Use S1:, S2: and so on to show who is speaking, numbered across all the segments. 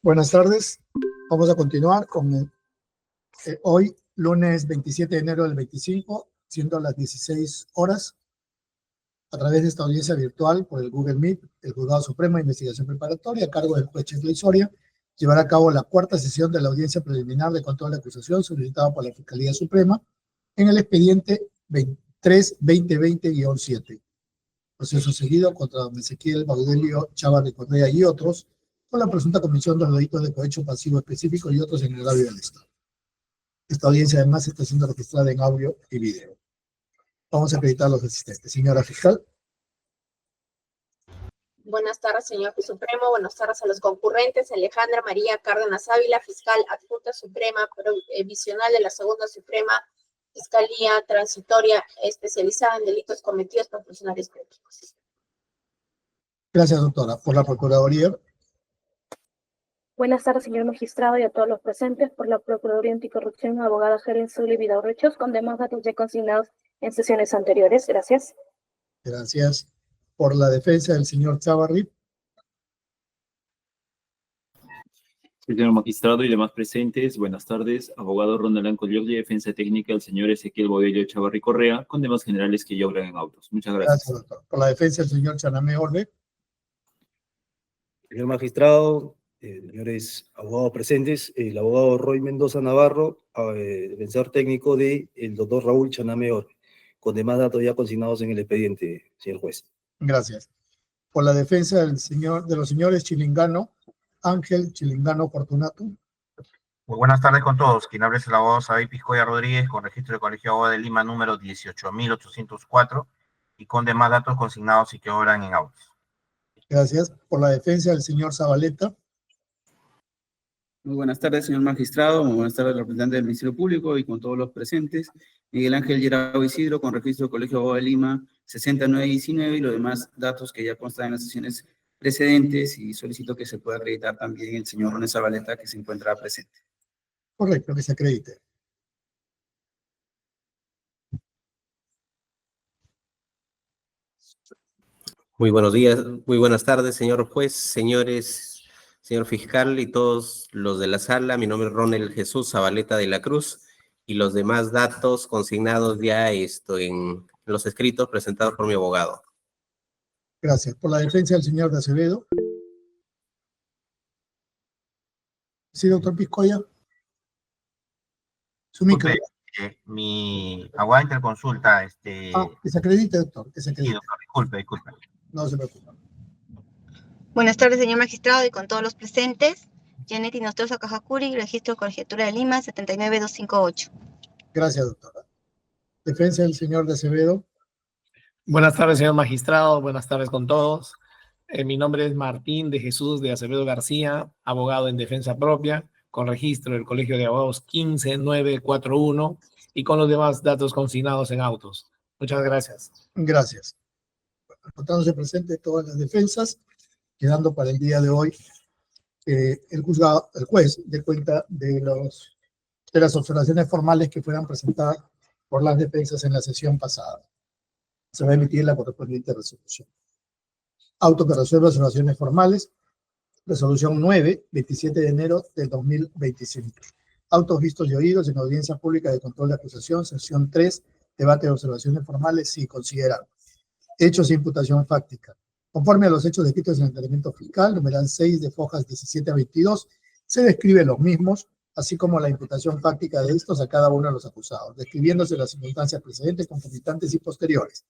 S1: Buenas tardes. Vamos a continuar con hoy, lunes 27 de enero del 25, siendo las 16 horas, a través de esta audiencia virtual por el Google Meet, el Juzgado Supremo de Investigación Preparatoria, a cargo del juez Cheslo Isoria, llevará a cabo la cuarta sesión de la audiencia preliminar de control de acusación solicitada por la Fiscalía Suprema en el expediente 3-2020-7. Proceso seguido contra don Ezequiel Baudelio Chávarri Correa y otros, con la presunta comisión de los delitos de cohecho pasivo específico y otros en el agravio del Estado. Esta audiencia además está siendo registrada en audio y video. Vamos a acreditar a los asistentes. Señora fiscal.
S2: Buenas tardes, señor juez supremo. Buenas tardes a los concurrentes. Alejandra María Cárdenas Ávila, fiscal adjunta suprema provisional de la Segunda Suprema Fiscalía Transitoria especializada en delitos cometidos por funcionarios públicos.
S1: Gracias, doctora. Por la Procuraduría.
S3: Buenas tardes, señor magistrado, y a todos los presentes. Por la Procuraduría Anticorrupción, abogada Helen Zully Vidaurrechos, con demás datos ya consignados en sesiones anteriores. Gracias.
S1: Gracias. Por la defensa del señor Chávarri.
S4: Señor magistrado y demás presentes, buenas tardes. Abogado Ronald Colliolle, defensa técnica del señor Ezequiel Baudelio Chávarri Correa, con demás generales que ya obran en autos. Muchas gracias.
S1: Gracias, doctor. Por la defensa del señor Chanamé Orbe.
S5: Señor magistrado, señores abogados presentes, el abogado Roy Mendoza Navarro, defensor técnico del doctor Raúl Chanamé Orbe, con demás datos ya consignados en el expediente, señor juez.
S1: Gracias. Por la defensa del de los señores Chilingano, Ángel Chilingano Fortunato.
S6: Muy buenas tardes con todos. Quien habla es el abogado Sabi Piscoya Rodríguez, con registro de Colegio de Abogados de Lima número 18.804 y con demás datos consignados y que obran en autos.
S1: Gracias. Por la defensa del señor Zabaleta.
S7: Muy buenas tardes, señor magistrado. Muy buenas tardes, representante del Ministerio Público y con todos los presentes. Miguel Ángel Gerardo Isidro, con registro de Colegio de Abogados de Lima 6919 y los demás datos que ya constan en las sesiones precedentes, y solicito que se pueda acreditar también el señor Ronald Zabaleta, que se encuentra presente.
S1: Correcto, que se acredite.
S8: Muy buenos días, muy buenas tardes, señor juez, señores, señor fiscal y todos los de la sala. Mi nombre es Ronald Jesús Zabaleta de la Cruz y los demás datos consignados ya en los escritos presentados por mi abogado.
S1: Gracias. Por la defensa del señor de Acevedo. Sí, doctor Piscoya. Su micro.
S6: Mi abogada interconsulta.
S1: Que se acredite, doctor. Que se acredite.
S6: Sí, doctor, disculpe.
S1: No se preocupe.
S9: Buenas tardes, señor magistrado, y con todos los presentes. Janet Nostroza Cajacuri, registro Colegiatura de Lima 79258.
S1: Gracias, doctora. Defensa del señor de Acevedo.
S10: Buenas tardes, señor magistrado. Buenas tardes con todos. Mi nombre es Martín de Jesús de Acevedo García, abogado en defensa propia, con registro del Colegio de Abogados 15941 y con los demás datos consignados en autos. Muchas gracias. Gracias.
S1: Reportándose presente todas las defensas, quedando para el día de hoy el juez dé cuenta de las observaciones formales que fueran presentadas por las defensas en la sesión pasada. Se va a emitir la correspondiente resolución. Auto que resuelve observaciones formales. Resolución 9, 27 de enero del 2025. Autos vistos y oídos en audiencia pública de control de acusación, sección 3, debate de observaciones formales, sí considerar. Hechos de imputación fáctica. Conforme a los hechos descritos en el elemento fiscal, numeral 6 de fojas 17 a 22, se describen los mismos, así como la imputación fáctica de estos a cada uno de los acusados, describiéndose las circunstancias precedentes, concomitantes y posteriores.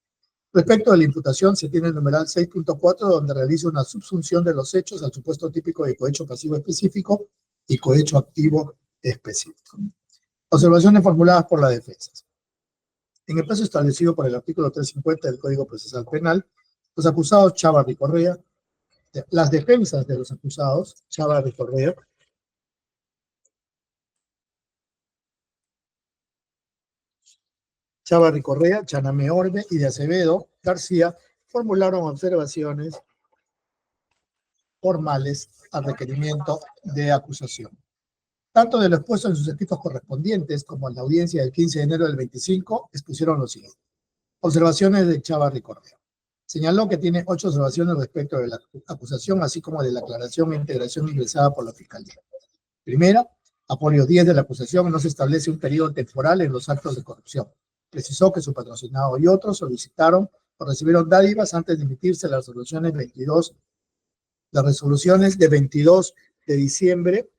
S1: Respecto de la imputación, se tiene el numeral 6.4, donde realiza una subsunción de los hechos al supuesto típico de cohecho pasivo específico y cohecho activo específico. Observaciones formuladas por las defensas. En el plazo establecido por el artículo 350 del Código Procesal Penal, los acusados Chávarri Correa, las defensas de los acusados Chávarri Correa, Chanamé Orbe y de Acevedo García formularon observaciones formales al requerimiento de acusación. Tanto de lo expuesto en sus escritos correspondientes como en la audiencia del 15 de enero del 25 expusieron lo siguiente. Observaciones de Chávarri Correa. Señaló que tiene 8 observaciones respecto de la acusación, así como de la aclaración e integración ingresada por la Fiscalía. Primera, a folio 10 de la acusación no se establece un periodo temporal en los actos de corrupción. Precisó que su patrocinado y otros solicitaron o recibieron dádivas antes de emitirse las resoluciones de 22 de diciembre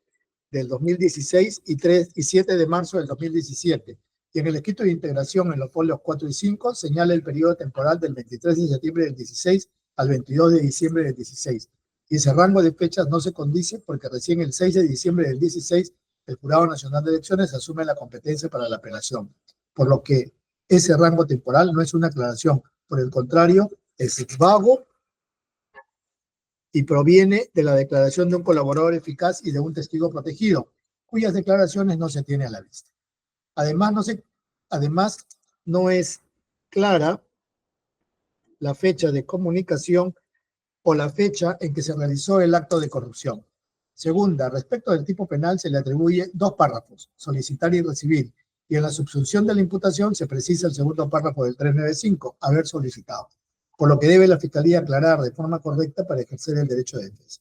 S1: del 2016 y 7 de marzo del 2017. Y en el escrito de integración en los folios 4 y 5 señala el periodo temporal del 23 de septiembre del 16 al 22 de diciembre del 16. Y ese rango de fechas no se condice porque recién el 6 de diciembre del 16 el Jurado Nacional de Elecciones asume la competencia para la apelación, por lo que ese rango temporal no es una aclaración, por el contrario, es vago y proviene de la declaración de un colaborador eficaz y de un testigo protegido, cuyas declaraciones no se tiene a la vista. Además, no es clara la fecha de comunicación o la fecha en que se realizó el acto de corrupción. Segunda, respecto del tipo penal se le atribuye 2 párrafos, solicitar y recibir, y en la subsunción de la imputación se precisa el segundo párrafo del 395, haber solicitado, por lo que debe la Fiscalía aclarar de forma correcta para ejercer el derecho de defensa.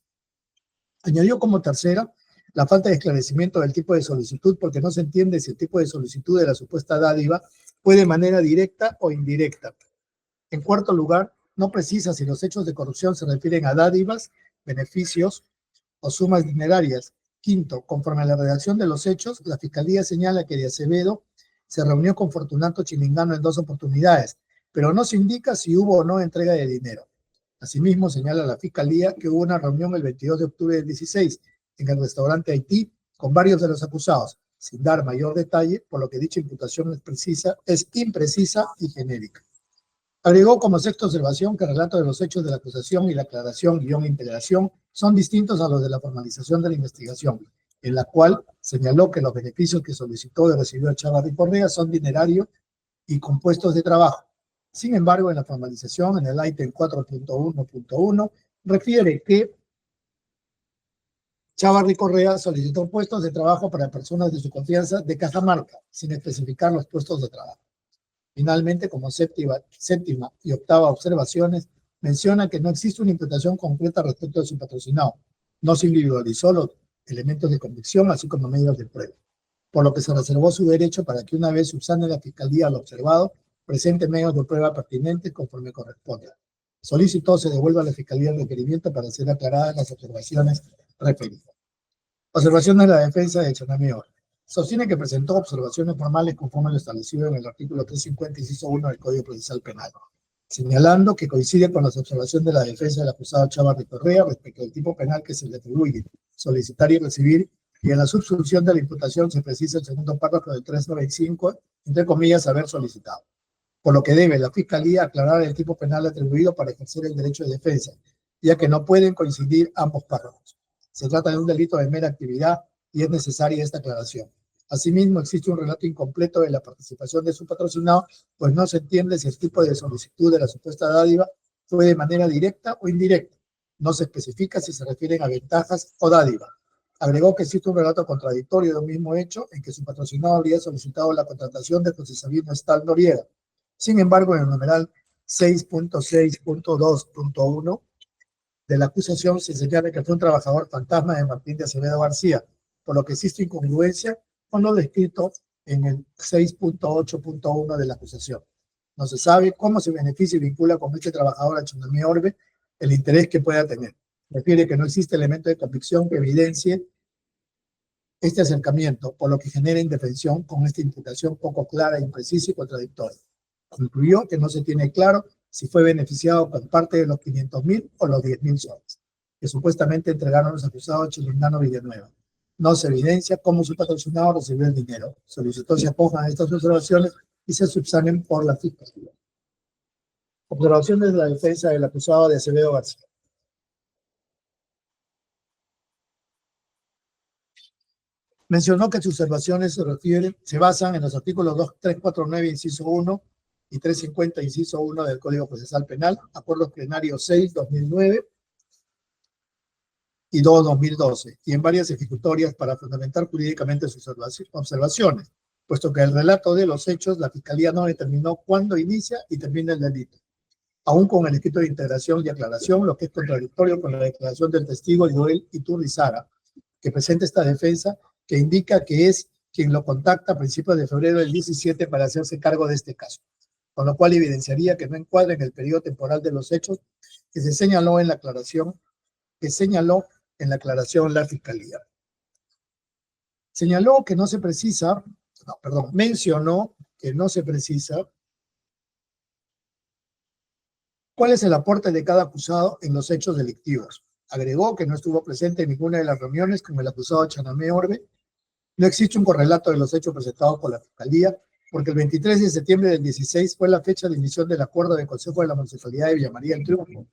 S1: Añadió como tercera la falta de esclarecimiento del tipo de solicitud, porque no se entiende si el tipo de solicitud de la supuesta dádiva fue de manera directa o indirecta. En cuarto lugar, no precisa si los hechos de corrupción se refieren a dádivas, beneficios o sumas dinerarias. Quinto, conforme a la redacción de los hechos, la Fiscalía señala que de Acevedo se reunió con Fortunato Chilingano en 2 oportunidades, pero no se indica si hubo o no entrega de dinero. Asimismo, señala la Fiscalía que hubo una reunión el 22 de octubre del 16 en el restaurante Haití con varios de los acusados, sin dar mayor detalle, por lo que dicha imputación es imprecisa y genérica. Agregó como sexta observación que el relato de los hechos de la acusación y la aclaración-integración son distintos a los de la formalización de la investigación, en la cual señaló que los beneficios que solicitó y recibió Chávarri Correa son dinerario y compuestos de trabajo. Sin embargo, en la formalización, en el ítem 4.1.1, refiere que Chávarri Correa solicitó puestos de trabajo para personas de su confianza de Cajamarca, sin especificar los puestos de trabajo. Finalmente, como séptima y octava observaciones, menciona que no existe una imputación concreta respecto de su patrocinado. No se individualizó los elementos de convicción, así como medios de prueba, por lo que se reservó su derecho para que una vez subsane la Fiscalía lo observado, presente medios de prueba pertinentes conforme corresponda. Solicitó se devuelva a la Fiscalía el requerimiento para ser aclaradas las observaciones referidas. Observaciones de la defensa de Tsunami Oro. Sostiene que presentó observaciones formales conforme a lo establecido en el artículo 350, inciso 1 del Código Procesal Penal, señalando que coincide con las observaciones de la defensa del acusado Chávarri Correa respecto al tipo penal que se le atribuye, solicitar y recibir, y en la subsunción de la imputación se precisa el segundo párrafo del 395, entre comillas, haber solicitado. Por lo que debe la Fiscalía aclarar el tipo penal atribuido para ejercer el derecho de defensa, ya que no pueden coincidir ambos párrafos. Se trata de un delito de mera actividad y es necesaria esta aclaración. Asimismo, existe un relato incompleto de la participación de su patrocinado, pues no se entiende si el tipo de solicitud de la supuesta dádiva fue de manera directa o indirecta. No se especifica si se refieren a ventajas o dádiva. Agregó que existe un relato contradictorio de un mismo hecho en que su patrocinado habría solicitado la contratación de José Sabino Estal Noriega. Sin embargo, en el numeral 6.6.2.1 de la acusación se señala que fue un trabajador fantasma de Martín de Acevedo García, por lo que existe incongruencia con lo descrito en el 6.8.1 de la acusación. No se sabe cómo se beneficia y vincula con este trabajador a Tsunami Orbe el interés que pueda tener. Refiere que no existe elemento de convicción que evidencie este acercamiento, por lo que genera indefensión con esta imputación poco clara, imprecisa y contradictoria. Concluyó que no se tiene claro si fue beneficiado con parte de los 500.000 o los 10.000 soles, que supuestamente entregaron los acusados Chilindano Villanueva. No se evidencia cómo su patrocinado recibió el dinero. Solicitó se acojan a estas observaciones y se subsanen por la Fiscalía. Observaciones de la defensa del acusado de Acevedo García. Mencionó que sus observaciones se basan en los artículos 349, inciso 1 y 350, inciso 1 del Código Procesal Penal, acuerdos plenarios 6/2009 y 2/2012, y en varias ejecutorias para fundamentar jurídicamente sus observaciones, puesto que el relato de los hechos la Fiscalía no determinó cuándo inicia y termina el delito. aún con el escrito de integración y aclaración, lo que es contradictorio con la declaración del testigo Joel Iturrizara, que presenta esta defensa, que indica que es quien lo contacta a principios de febrero del 17 para hacerse cargo de este caso, con lo cual evidenciaría que no encuadra en el periodo temporal de los hechos que se señaló en la aclaración, la Fiscalía. Mencionó que no se precisa cuál es el aporte de cada acusado en los hechos delictivos. Agregó que no estuvo presente en ninguna de las reuniones con el acusado Chanamé Orbe. No existe un correlato de los hechos presentados por la Fiscalía, porque el 23 de septiembre del 16 fue la fecha de emisión del acuerdo del Consejo de la Municipalidad de Villa María del Triunfo,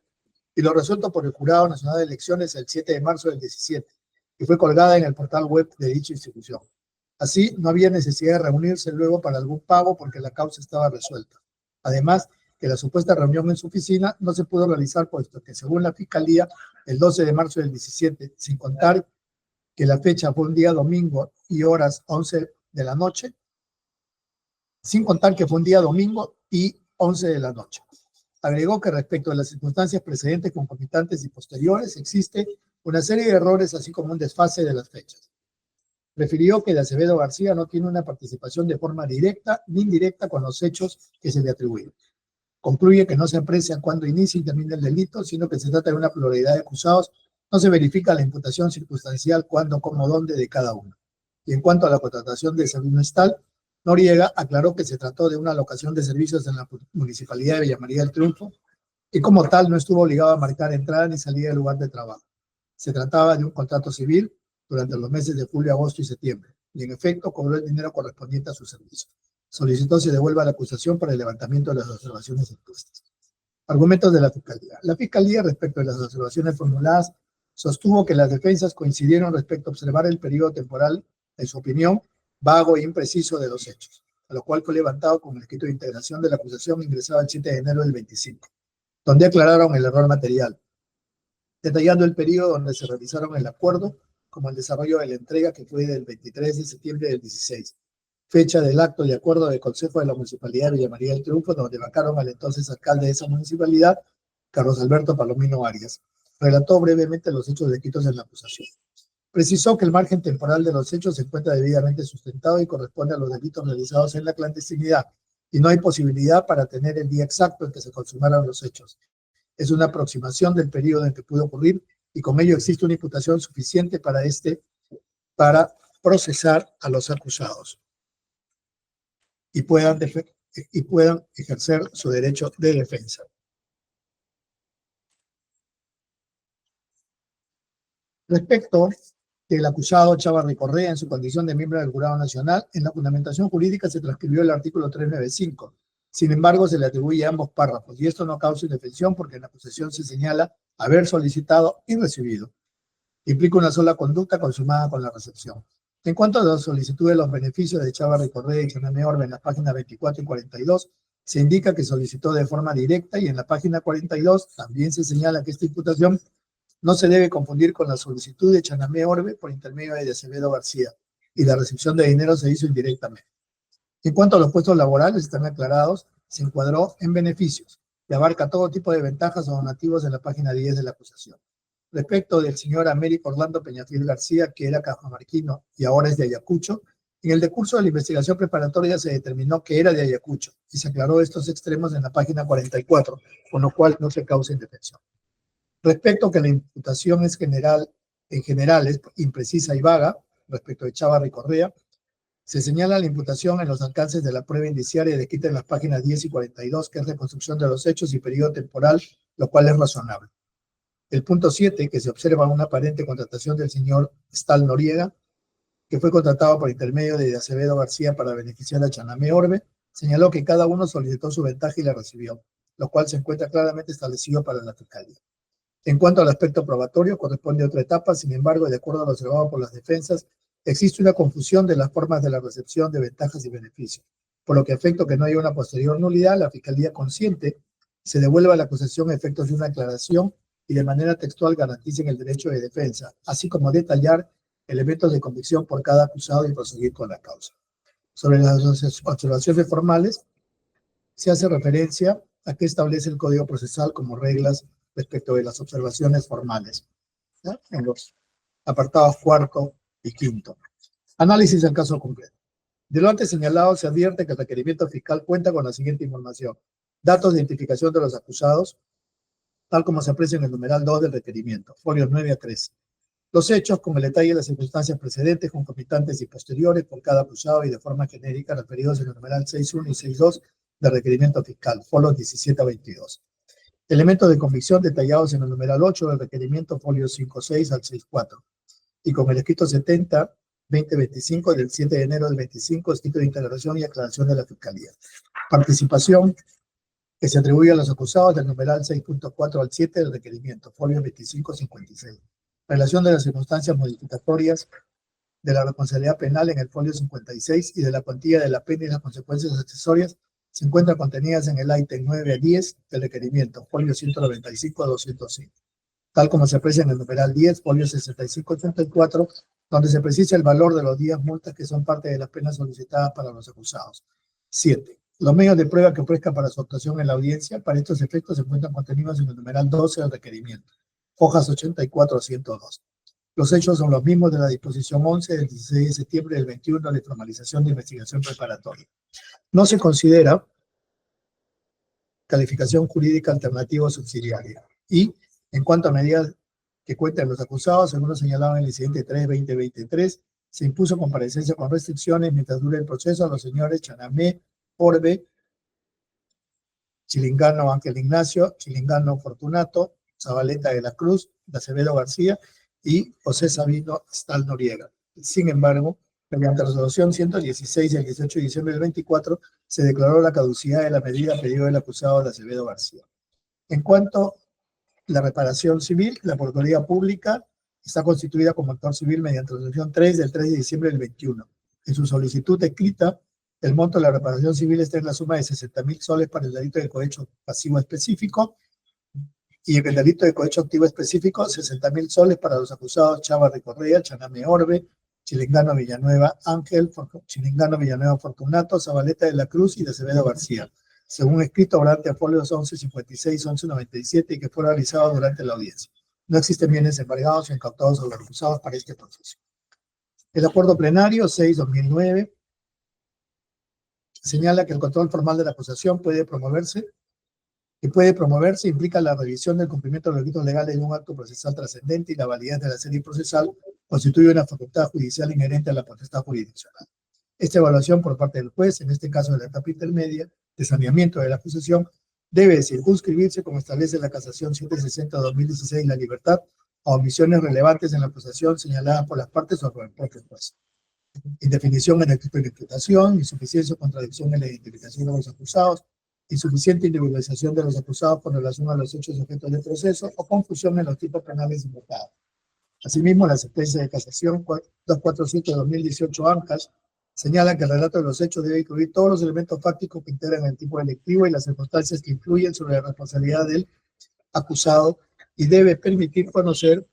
S1: y lo resuelto por el Jurado Nacional de Elecciones el 7 de marzo del 17, y fue colgada en el portal web de dicha institución. Así, no había necesidad de reunirse luego para algún pago porque la causa estaba resuelta. Además, que la supuesta reunión en su oficina no se pudo realizar puesto que, según la Fiscalía, el 12 de marzo del 17, sin contar que la fecha fue un día domingo y horas 11 de la noche, Agregó que respecto a las circunstancias precedentes, concomitantes y posteriores, existe una serie de errores, así como un desfase de las fechas. Refirió que de Acevedo García no tiene una participación de forma directa ni indirecta con los hechos que se le atribuyen. Concluye que no se aprecia cuándo inicia y termina el delito, sino que se trata de una pluralidad de acusados. No se verifica la imputación circunstancial cuándo, cómo, dónde de cada uno. Y en cuanto a la contratación de Sabino Estal, Noriega aclaró que se trató de una locación de servicios en la Municipalidad de Villa María del Triunfo y como tal no estuvo obligado a marcar entrada ni salida del lugar de trabajo. Se trataba de un contrato civil durante los meses de julio, agosto y septiembre, y en efecto cobró el dinero correspondiente a su servicio. Solicitó se devuelva la acusación para el levantamiento de las observaciones impuestas. Argumentos de la Fiscalía. La Fiscalía, respecto de las observaciones formuladas, sostuvo que las defensas coincidieron respecto a observar el periodo temporal, en su opinión, vago e impreciso de los hechos, a lo cual fue levantado con el escrito de integración de la acusación ingresada el 7 de enero del 25, donde aclararon el error material, detallando el periodo donde se realizaron el acuerdo, como el desarrollo de la entrega que fue del 23 de septiembre del 16, fecha del acto de acuerdo del Consejo de la Municipalidad de Villa María del Triunfo, donde vacaron al entonces alcalde de esa municipalidad, Carlos Alberto Palomino Arias. Relató brevemente los hechos descritos en la acusación. Precisó que el margen temporal de los hechos se encuentra debidamente sustentado y corresponde a los delitos realizados en la clandestinidad, y no hay posibilidad para tener el día exacto en que se consumaron los hechos. Es una aproximación del periodo en que pudo ocurrir, y con ello existe una imputación suficiente para procesar a los acusados y puedan ejercer su derecho de defensa. Respecto del acusado Chávarri Correa en su condición de miembro del Jurado Nacional, en la fundamentación jurídica se transcribió el artículo 395. Sin embargo, se le atribuye a ambos párrafos, y esto no causa indefensión porque en la acusación se señala haber solicitado y recibido. Implica una sola conducta consumada con la recepción. En cuanto a la solicitud de los beneficios de Chávarri Correa y Chanamé Orbe en las páginas 24 y 42, se indica que solicitó de forma directa, y en la página 42 también se señala que esta imputación no se debe confundir con la solicitud de Chanamé Orbe por intermedio de Acevedo García, y la recepción de dinero se hizo indirectamente. En cuanto a los puestos laborales, están aclarados, se encuadró en beneficios, que abarca todo tipo de ventajas o donativos en la página 10 de la acusación. Respecto del señor Américo Orlando Peñafiel García, que era cajamarquino y ahora es de Ayacucho, en el decurso de la investigación preparatoria se determinó que era de Ayacucho, y se aclaró estos extremos en la página 44, con lo cual no se causa indefensión. Respecto a que la imputación es en general es imprecisa y vaga, respecto de Chávarri Correa, se señala la imputación en los alcances de la prueba indiciaria descrita en las páginas 10 y 42, que es reconstrucción de los hechos y periodo temporal, lo cual es razonable. El punto 7, que se observa una aparente contratación del señor Estal Noriega, que fue contratado por intermedio de Acevedo García para beneficiar a Chanamé Orbe, señaló que cada uno solicitó su ventaja y la recibió, lo cual se encuentra claramente establecido para la Fiscalía. En cuanto al aspecto probatorio, corresponde a otra etapa. Sin embargo, de acuerdo a lo observado por las defensas, existe una confusión de las formas de la recepción de ventajas y beneficios, por lo que, a efecto que no haya una posterior nulidad, la Fiscalía consciente se devuelva a la acusación a efectos de una aclaración y de manera textual garanticen el derecho de defensa, así como detallar elementos de convicción por cada acusado y proseguir con la causa. Sobre las observaciones formales, se hace referencia a qué establece el Código Procesal como reglas respecto de las observaciones formales, ¿ya? En los apartados 4º y 5º. Análisis del caso concreto. De lo antes señalado, se advierte que el requerimiento fiscal cuenta con la siguiente información: datos de identificación de los acusados, tal como se aprecia en el numeral 2 del requerimiento, folios 9 a 13. Los hechos, con el detalle de las circunstancias precedentes, concomitantes y posteriores por cada acusado y de forma genérica, referidos en el numeral 6.1 y 6.2 del requerimiento fiscal, folios 17 a 22. Elementos de convicción detallados en el numeral 8 del requerimiento, folios 5.6 al 6.4. Y con el escrito 70-2025 del 7 de enero del 25, escrito de integración y aclaración de la Fiscalía. Participación que se atribuye a los acusados del numeral 6.4 al 7 del requerimiento, folio 25-56. Relación de las circunstancias modificatorias de la responsabilidad penal en el folio 56 y de la cuantía de la pena y las consecuencias accesorias se encuentran contenidas en el ítem 9 a 10 del requerimiento, folio 195 a 205. Tal como se aprecia en el numeral 10, folio 65-84, donde se precisa el valor de los días multas que son parte de las penas solicitadas para los acusados. 7. Los medios de prueba que ofrezcan para su actuación en la audiencia, para estos efectos se encuentran contenidos en el numeral 12 del requerimiento, hojas 84 a 102. Los hechos son los mismos de la disposición 11 del 16 de septiembre del 21 de formalización de investigación preparatoria. No se considera calificación jurídica alternativa o subsidiaria. Y, en cuanto a medidas que cuentan los acusados, según lo señalado en el incidente 3-2023, se impuso comparecencia con restricciones mientras dure el proceso a los señores Chanamé, Orbe, Chilingano Ángel Ignacio, Chilingano Fortunato, Zabaleta de la Cruz, de Acevedo García y José Sabino Stal Noriega. Sin embargo, mediante resolución 116 del 18 de diciembre del 24, se declaró la caducidad de la medida a pedido del acusado de Acevedo García. En cuanto a la reparación civil, la Procuraduría Pública está constituida como actor civil mediante resolución 3 del 3 de diciembre del 21. En su solicitud escrita, el monto de la reparación civil está en la suma de 60.000 soles para el delito de cohecho pasivo específico y en el delito de cohecho activo específico, 60.000 soles para los acusados Chávarri Correa, Chaname Orbe, Chilingano Villanueva Ángel, Chilingano Villanueva Fortunato, Zabaleta de la Cruz y de Acevedo García, según escrito durante a folios 1156, 1197 y que fue realizado durante la audiencia. No existen bienes embargados o incautados sobre los acusados para este proceso. El acuerdo plenario 6-2009 señala que el control formal de la acusación puede promoverse implica la revisión del cumplimiento de los requisitos legales de un acto procesal trascendente y la validez de la serie procesal constituye una facultad judicial inherente a la potestad jurisdiccional. Esta evaluación por parte del juez, en este caso de la etapa intermedia, de saneamiento de la acusación, debe circunscribirse, como establece la casación 760-2016, la libertad a omisiones relevantes en la acusación señaladas por las partes o por el propio juez. Indefinición en el tipo de imputación, insuficiencia o contradicción en la identificación de los acusados, insuficiente individualización de los acusados con relación a los hechos objetos del proceso o confusión en los tipos penales invocados. Asimismo, la sentencia de casación 247-2018 ANCAS señala que el relato de los hechos debe incluir todos los elementos fácticos que integran el tipo delictivo y las circunstancias que influyen sobre la responsabilidad del acusado y debe permitir conocer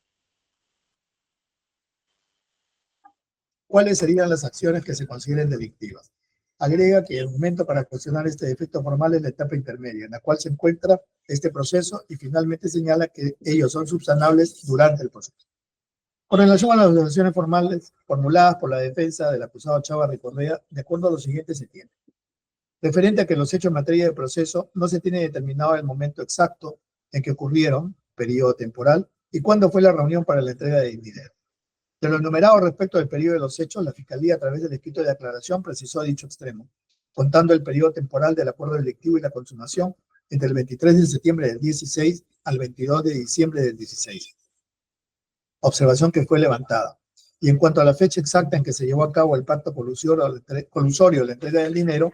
S1: cuáles serían las acciones que se consideren delictivas. Agrega que el momento para cuestionar este defecto formal es la etapa intermedia, en la cual se encuentra este proceso y finalmente señala que ellos son subsanables durante el proceso. Con relación a las observaciones formales formuladas por la defensa del acusado Chávarri Correa, de acuerdo a lo siguiente se tiene. Referente a que los hechos en materia de proceso no se tiene determinado el momento exacto en que ocurrieron, periodo temporal, y cuándo fue la reunión para la entrega de dinero. De lo enumerado respecto del periodo de los hechos, la Fiscalía, a través del escrito de aclaración, precisó dicho extremo, contando el periodo temporal del acuerdo delictivo y la consumación entre el 23 de septiembre del 16 al 22 de diciembre del 16. Observación que fue levantada. Y en cuanto a la fecha exacta en que se llevó a cabo el pacto colusorio o la entrega del dinero,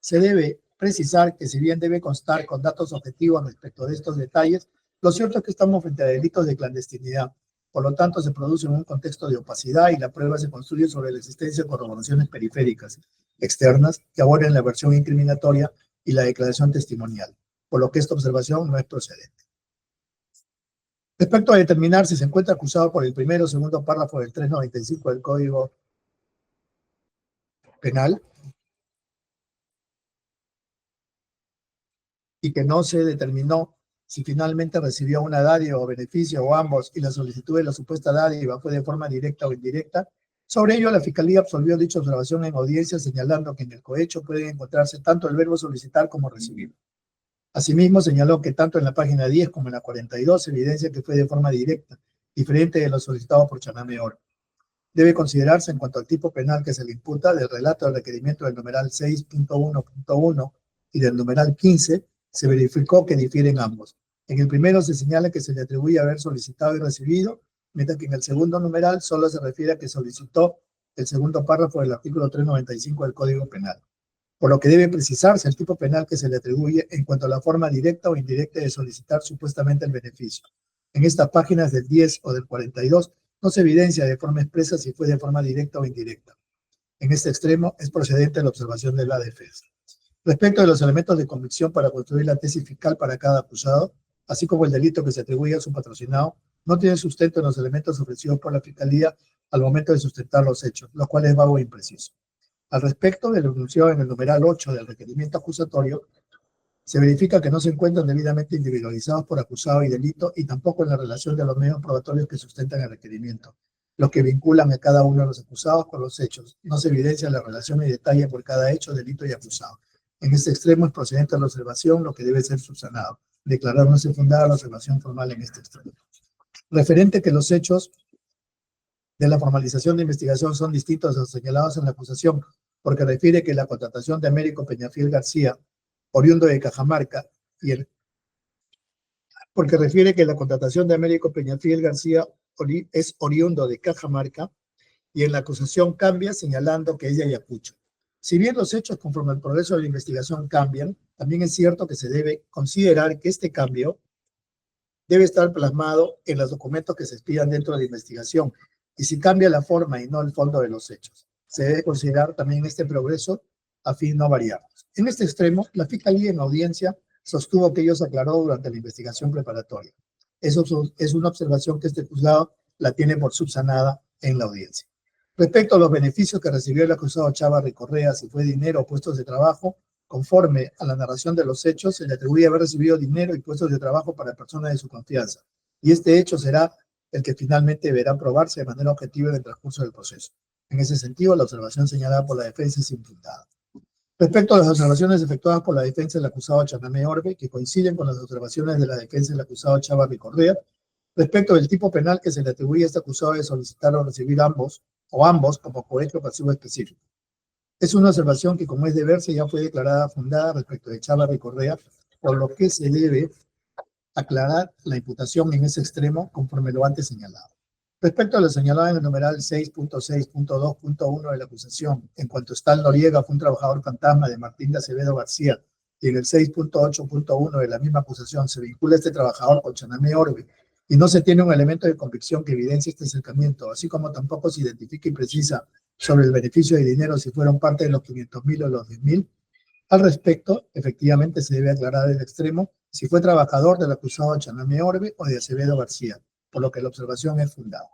S1: se debe precisar que si bien debe constar con datos objetivos respecto de estos detalles, lo cierto es que estamos frente a delitos de clandestinidad. Por lo tanto, se produce en un contexto de opacidad y la prueba se construye sobre la existencia de corroboraciones periféricas externas que aborden la versión incriminatoria y la declaración testimonial, por lo que esta observación no es procedente. Respecto a determinar si se encuentra acusado por el primero o segundo párrafo del 395 del Código Penal, y que no se determinó si finalmente recibió una dádiva o beneficio o ambos y la solicitud de la supuesta dádiva fue de forma directa o indirecta. Sobre ello, la Fiscalía absolvió dicha observación en audiencia, señalando que en el cohecho pueden encontrarse tanto el verbo solicitar como recibir. Asimismo, señaló que tanto en la página 10 como en la 42 se evidencia que fue de forma directa, diferente de lo solicitado por Chaname Orbe. Debe considerarse en cuanto al tipo penal que se le imputa del relato del requerimiento del numeral 6.1.1 y del numeral 15, se verificó que difieren ambos. En el primero se señala que se le atribuye haber solicitado y recibido, mientras que en el segundo numeral solo se refiere a que solicitó el segundo párrafo del artículo 395 del Código Penal. Por lo que debe precisarse el tipo penal que se le atribuye en cuanto a la forma directa o indirecta de solicitar supuestamente el beneficio. En estas páginas del 10 o del 42 no se evidencia de forma expresa si fue de forma directa o indirecta. En este extremo es procedente la observación de la defensa. Respecto de los elementos de convicción para construir la tesis fiscal para cada acusado, así como el delito que se atribuye a su patrocinado, no tiene sustento en los elementos ofrecidos por la Fiscalía al momento de sustentar los hechos, lo cual es vago e impreciso. Al respecto de lo enunciado en el numeral 8 del requerimiento acusatorio, se verifica que no se encuentran debidamente individualizados por acusado y delito y tampoco en la relación de los medios probatorios que sustentan el requerimiento, los que vinculan a cada uno de los acusados con los hechos. No se evidencia la relación y detalle por cada hecho, delito y acusado. En este extremo es procedente la observación, lo que debe ser subsanado. Declarar no se fundada la observación formal en este extremo. Referente que los hechos de la formalización de investigación son distintos a los señalados en la acusación, porque refiere que la contratación de Américo Peñafiel García, oriundo de Cajamarca, porque refiere que la contratación de Américo Peñafiel García es oriundo de Cajamarca, y en la acusación cambia señalando que es de Ayacucho. Si bien los hechos conforme al progreso de la investigación cambian, también es cierto que se debe considerar que este cambio debe estar plasmado en los documentos que se expidan dentro de la investigación, y si cambia la forma y no el fondo de los hechos. Se debe considerar también este progreso a fin no variarlos. En este extremo, la Fiscalía en audiencia sostuvo que ello se aclaró durante la investigación preparatoria. Eso es una observación que este juzgado la tiene por subsanada en la audiencia. Respecto a los beneficios que recibió el acusado Chávarri Correa, si fue dinero o puestos de trabajo, conforme a la narración de los hechos, se le atribuye haber recibido dinero y puestos de trabajo para personas de su confianza. Y este hecho será el que finalmente deberá probarse de manera objetiva en el transcurso del proceso. En ese sentido, la observación señalada por la defensa es infundada. Respecto a las observaciones efectuadas por la defensa del acusado Chaname Orbe, que coinciden con las observaciones de la defensa del acusado Chávarri Correa, respecto del tipo penal que se le atribuye a este acusado de solicitar o recibir ambos como cohecho pasivo específico. Es una observación que, como es de verse, ya fue declarada fundada respecto de Chávarri Correa, por lo que se debe aclarar la imputación en ese extremo conforme lo antes señalado. Respecto a lo señalado en el numeral 6.6.2.1 de la acusación, en cuanto Stal Noriega fue un trabajador fantasma de Martín de Acevedo García, y en el 6.8.1 de la misma acusación se vincula a este trabajador con Chaname Orbe, y no se tiene un elemento de convicción que evidencie este acercamiento, así como tampoco se identifica y precisa sobre el beneficio de dinero si fueron parte de los 500.000 o los 10.000. Al respecto, efectivamente se debe aclarar el extremo si fue trabajador del acusado Chaname Orbe o de Acevedo García, por lo que la observación es fundada.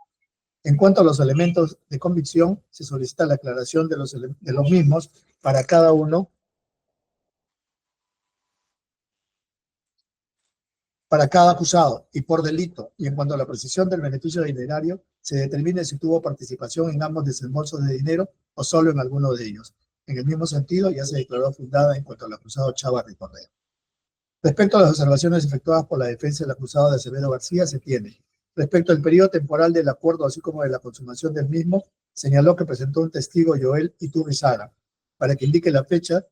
S1: En cuanto a los elementos de convicción, se solicita la aclaración de los mismos para cada uno, para cada acusado y por delito, y en cuanto a la precisión del beneficio dinerario, se determine si tuvo participación en ambos desembolsos de dinero o solo en alguno de ellos. En el mismo sentido, ya se declaró fundada en cuanto al acusado Chávarri Correa. Respecto a las observaciones efectuadas por la defensa del acusado de Acevedo García, se tiene. Respecto al periodo temporal del acuerdo, así como de la consumación del mismo, señaló que presentó un testigo, Joel Iturrizaga, para que indique la fecha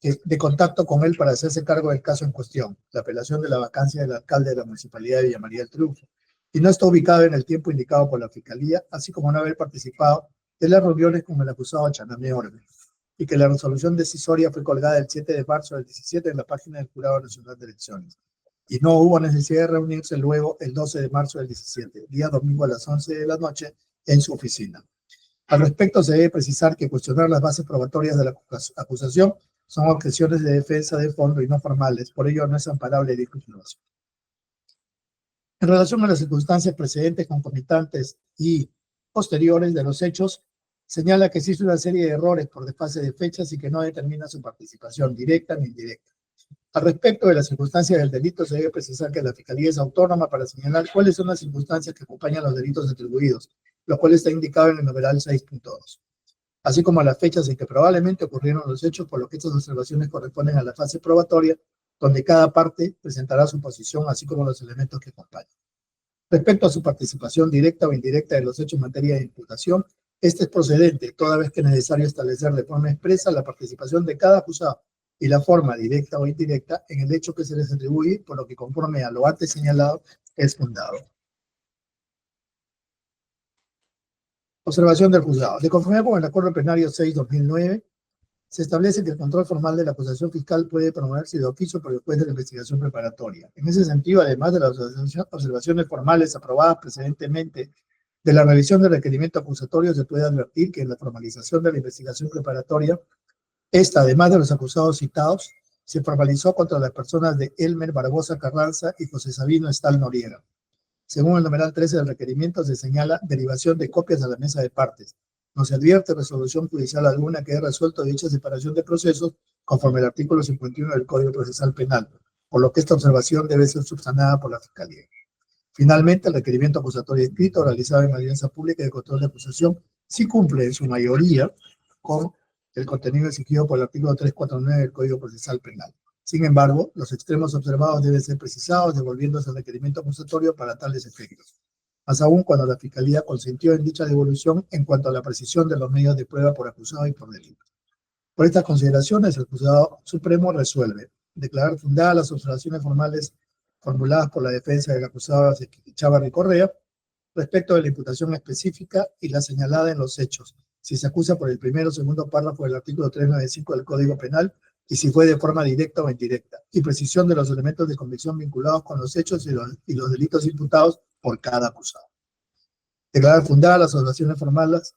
S1: de contacto con él para hacerse cargo del caso en cuestión, la apelación de la vacancia del alcalde de la Municipalidad de Villa María del Triunfo, y no está ubicado en el tiempo indicado por la Fiscalía, así como no haber participado de las reuniones con el acusado Chaname Orbe, y que la resolución decisoria fue colgada el 7 de marzo del 17 en la página del Jurado Nacional de Elecciones, y no hubo necesidad de reunirse luego el 12 de marzo del 17, día domingo a las 11 de la noche, en su oficina. Al respecto, se debe precisar que cuestionar las bases probatorias de la acusación son objeciones de defensa de fondo y no formales, por ello no es amparable dicha observación. En relación a las circunstancias precedentes, concomitantes y posteriores de los hechos, señala que existe una serie de errores por desfase de fechas y que no determina su participación directa ni indirecta. Al respecto de las circunstancias del delito, se debe precisar que la Fiscalía es autónoma para señalar cuáles son las circunstancias que acompañan los delitos atribuidos, lo cual está indicado en el numeral 6.2, así como las fechas en que probablemente ocurrieron los hechos, por lo que estas observaciones corresponden a la fase probatoria, donde cada parte presentará su posición, así como los elementos que acompañan. Respecto a su participación directa o indirecta en los hechos en materia de imputación, este es procedente, toda vez que es necesario establecer de forma expresa la participación de cada acusado y la forma directa o indirecta en el hecho que se les atribuye, por lo que conforme a lo antes señalado, es fundado. Observación del juzgado. De conformidad con el Acuerdo Plenario 6/2009, se establece que el control formal de la acusación fiscal puede promoverse de oficio por el juez de la investigación preparatoria. En ese sentido, además de las observaciones formales aprobadas precedentemente de la revisión del requerimiento acusatorio, se puede advertir que en la formalización de la investigación preparatoria, esta, además de los acusados citados, se formalizó contra las personas de Elmer Barbosa Carranza y José Sabino Estal Noriega. Según el numeral 13 del requerimiento, se señala derivación de copias a la mesa de partes. No se advierte resolución judicial alguna que haya resuelto dicha separación de procesos conforme al artículo 51 del Código Procesal Penal, por lo que esta observación debe ser subsanada por la Fiscalía. Finalmente, el requerimiento acusatorio escrito realizado en la audiencia pública de control de acusación sí cumple en su mayoría con el contenido exigido por el artículo 349 del Código Procesal Penal. Sin embargo, los extremos observados deben ser precisados, devolviéndose el requerimiento acusatorio para tales efectos. Más aún cuando la Fiscalía consintió en dicha devolución en cuanto a la precisión de los medios de prueba por acusado y por delito. Por estas consideraciones, el Juzgado Supremo resuelve declarar fundadas las observaciones formales formuladas por la defensa del acusado Chávarri Correa respecto de la imputación específica y la señalada en los hechos, si se acusa por el primero o segundo párrafo del artículo 395 del Código Penal y si fue de forma directa o indirecta, y precisión de los elementos de convicción vinculados con los hechos y los delitos imputados por cada acusado. Declarar fundadas las observaciones formales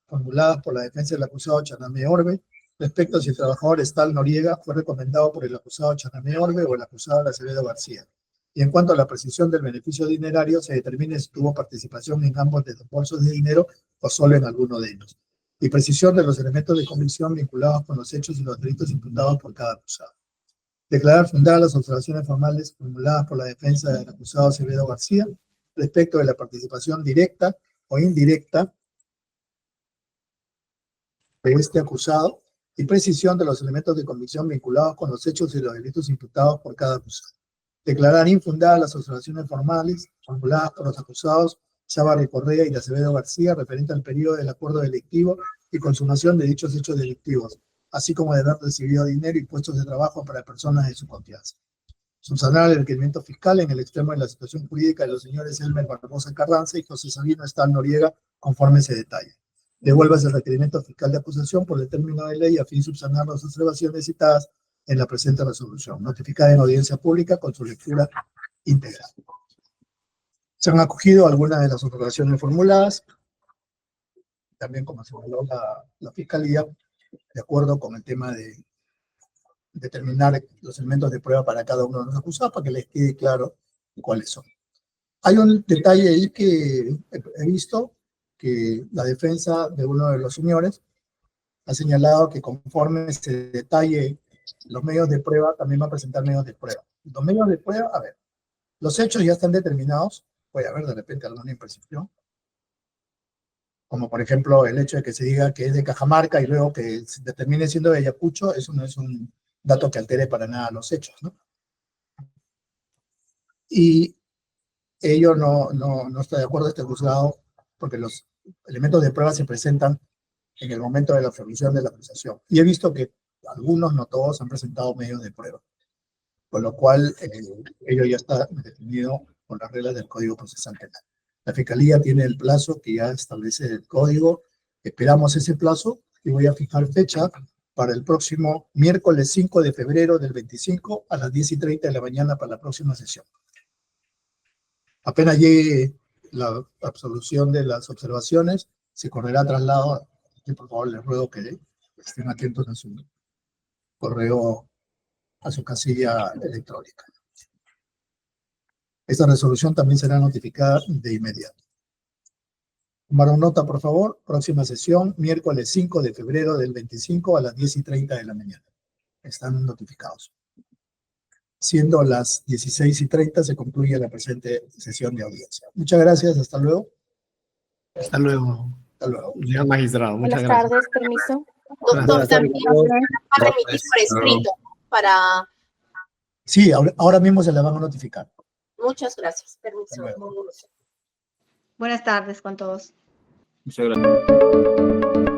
S1: formuladas por la defensa del acusado Chanamé Orbe respecto a si el trabajador Estal Noriega fue recomendado por el acusado Chanamé Orbe o el acusado Acevedo García. Y en cuanto a la precisión del beneficio dinerario, se determine si tuvo participación en ambos desembolsos de dinero o solo en alguno de ellos. Y precisión de los elementos de convicción vinculados con los hechos y los delitos imputados por cada acusado. Declarar fundadas las observaciones formales formuladas por la defensa del acusado Acevedo García respecto de la participación directa o indirecta de este acusado y precisión de los elementos de convicción vinculados con los hechos y los delitos imputados por cada acusado. Declarar infundadas las observaciones formales formuladas por los acusados Chávarri Correa y de Acevedo García referente al periodo del acuerdo delictivo y consumación de dichos hechos delictivos, así como de haber recibido dinero y puestos de trabajo para personas de su confianza. Subsanar el requerimiento fiscal en el extremo de la situación jurídica de los señores Elmer Barbosa Carranza y José Sabino Estal Noriega, conforme se detalla. Devuélvase el requerimiento fiscal de acusación por el término de ley a fin de subsanar las observaciones citadas en la presente resolución, notificada en audiencia pública con su lectura integral. Se han acogido algunas de las observaciones formuladas, también como señaló la Fiscalía, de acuerdo con el tema de determinar los elementos de prueba para cada uno de los acusados, para que les quede claro cuáles son. Hay un detalle ahí que he visto, que la defensa de uno de los señores ha señalado que conforme se detalle los medios de prueba, también va a presentar medios de prueba. Los medios de prueba, a ver, los hechos ya están determinados, puede haber de repente alguna imprecisión, como por ejemplo el hecho de que se diga que es de Cajamarca y luego que se determine siendo de Ayacucho, eso no es un dato que altere para nada los hechos, ¿no? Y ello no está de acuerdo este juzgado, porque los elementos de prueba se presentan en el momento de la formación de la acusación. Y he visto que algunos, no todos, han presentado medios de prueba, con lo cual ello ya está definido con las reglas del Código Procesal Penal. La Fiscalía tiene el plazo que ya establece el Código, esperamos ese plazo y voy a fijar fecha para el próximo miércoles 5 de febrero del 25 a las 10:30 de la mañana para la próxima sesión. Apenas llegue la absolución de las observaciones, se correrá traslado, y por favor les ruego que estén atentos a su correo, a su casilla electrónica. Esta resolución también será notificada de inmediato. Tomaron nota, por favor. Próxima sesión, miércoles 5 de febrero del 25 a las 10:30 de la mañana. Están notificados. Siendo las 16:30, se concluye la presente sesión de audiencia. Muchas gracias, hasta luego.
S10: Hasta luego,
S1: Hasta luego.
S10: señor magistrado. Muchas
S3: Buenas
S10: gracias.
S3: tardes, permiso.
S2: Doctor,
S5: Buenas tardes.
S2: también va a remitir por escrito para...
S1: Sí, ahora mismo se la van a notificar.
S2: Muchas gracias. Permiso.
S1: Hasta luego.
S9: Buenas tardes con todos.
S4: Muchas gracias.